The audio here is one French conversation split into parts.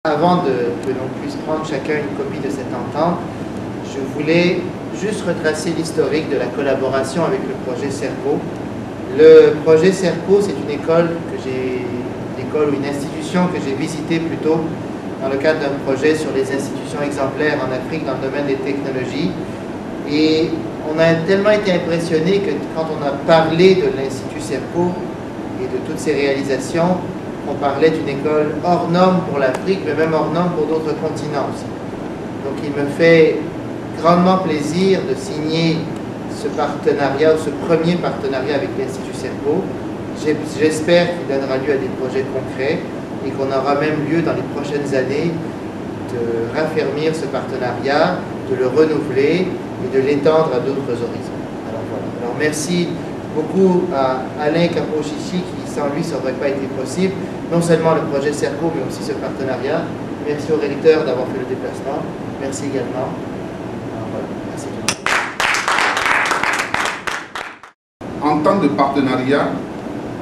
Avant que l'on puisse prendre chacun une copie de cette entente, je voulais juste retracer l'historique de la collaboration avec le projet CERCO. Le projet CERCO, c'est une école ou une institution que j'ai visitée plutôt dans le cadre d'un projet sur les institutions exemplaires en Afrique dans le domaine des technologies. Et on a tellement été impressionnés que quand on a parlé de l'Institut CERCO et de toutes ses réalisations, on parlait d'une école hors norme pour l'Afrique, mais même hors norme pour d'autres continents aussi. Donc il me fait grandement plaisir de signer ce partenariat, ou ce premier partenariat avec l'Institut CERCO. J'espère qu'il donnera lieu à des projets concrets et qu'on aura même lieu dans les prochaines années de raffermir ce partenariat, de le renouveler et de l'étendre à d'autres horizons. Alors voilà. Alors merci beaucoup à Alain Kapochichi qui sans lui ça n'aurait pas été possible, non seulement le projet CERCO mais aussi ce partenariat. Merci aux rédacteurs d'avoir fait le déplacement. Merci également. Alors voilà. Merci. Entente de partenariat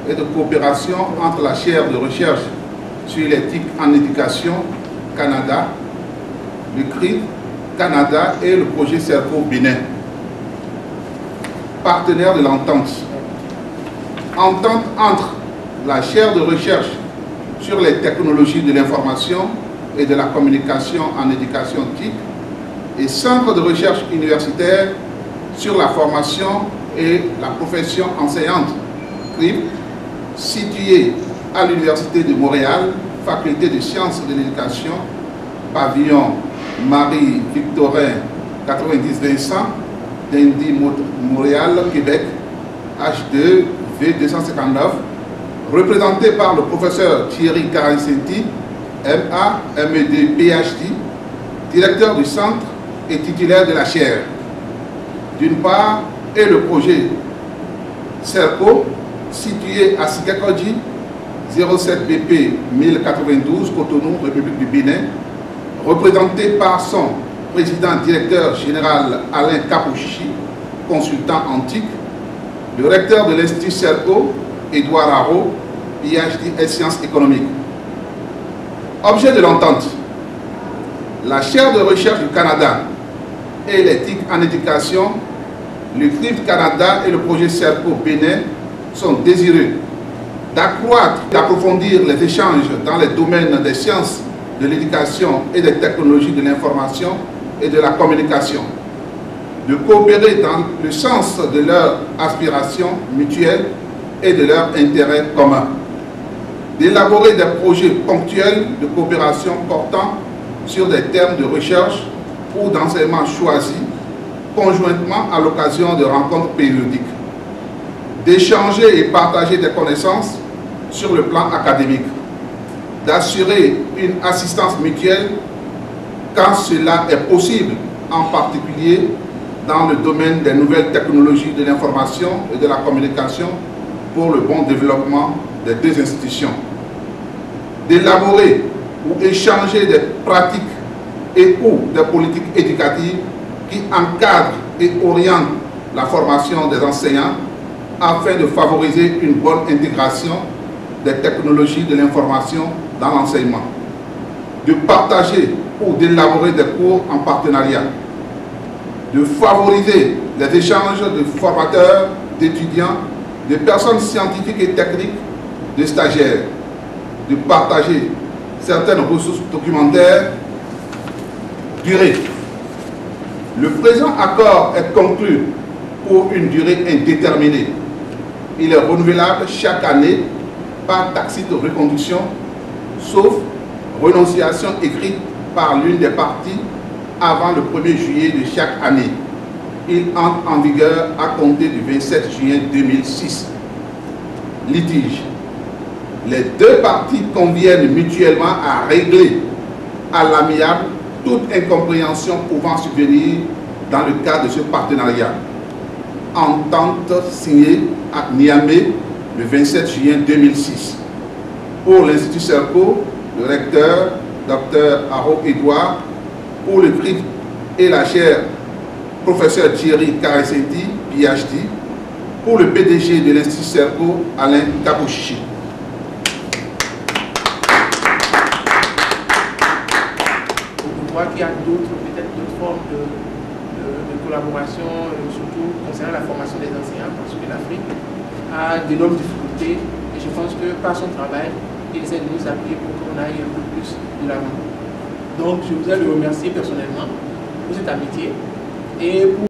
et de coopération entre la chaire de recherche sur l'éthique en éducation Canada, le CRIF Canada et le projet CERCO Bénin. Partenaires de l'entente. Entente entre la chaire de recherche sur les technologies de l'information et de la communication en éducation TIC et Centre de recherche universitaire sur la formation et la profession enseignante CRIF, situé à l'Université de Montréal, Faculté de sciences de l'éducation, pavillon Marie-Victorin 90 Vincent, d'Indy Montréal, Québec, H2 V259, représenté par le professeur Thierry Karansenti, MA, MED, PhD, directeur du centre et titulaire de la chaire. D'une part, et le projet CERCO, situé à Sikakodji, 07 BP 1092, Cotonou, République du Bénin, représenté par son président-directeur général Alain Kapochichi, consultant antique, le recteur de l'Institut CERCO, Édouard Haro, PhD et sciences économiques. Objet de l'entente, la chaire de recherche du Canada et l'éthique en éducation, le CRIF Canada et le projet CERCO Bénin sont désireux d'accroître et d'approfondir les échanges dans les domaines des sciences, de l'éducation et des technologies de l'information et de la communication, de coopérer dans le sens de leurs aspirations mutuelles et de leurs intérêts communs, d'élaborer des projets ponctuels de coopération portant sur des thèmes de recherche ou d'enseignement choisis conjointement à l'occasion de rencontres périodiques, d'échanger et partager des connaissances sur le plan académique, d'assurer une assistance mutuelle quand cela est possible, en particulier dans le domaine des nouvelles technologies de l'information et de la communication pour le bon développement des deux institutions, d'élaborer ou échanger des pratiques et ou des politiques éducatives qui encadrent et orientent la formation des enseignants afin de favoriser une bonne intégration des technologies de l'information dans l'enseignement, de partager ou d'élaborer des cours en partenariat, de favoriser les échanges de formateurs, d'étudiants, de personnes scientifiques et techniques, de stagiaires, de partager certaines ressources documentaires. Durée. Le présent accord est conclu pour une durée indéterminée. Il est renouvelable chaque année par tacite reconduction, sauf renonciation écrite par l'une des parties avant le 1er juillet de chaque année. Il entre en vigueur à compter du 27 juin 2006. Litige. Les deux parties conviennent mutuellement à régler à l'amiable toute incompréhension pouvant subvenir dans le cadre de ce partenariat. Entente signée à Niamey le 27 juin 2006. Pour l'Institut Serco, le recteur, Dr Haro Edouard. Pour le prix et la chaire, professeur Thierry Karessetti, PhD. Pour le PDG de l'Institut Serco, Alain Kabouchichi. Je crois qu'il y a peut-être d'autres formes de collaboration, surtout concernant la formation des enseignants, parce que l'Afrique a d'énormes difficultés et je pense que par son travail, il essaie de nous appuyer pour qu'on aille un peu plus de l'avant. Donc je voudrais le remercier personnellement pour cette amitié et pour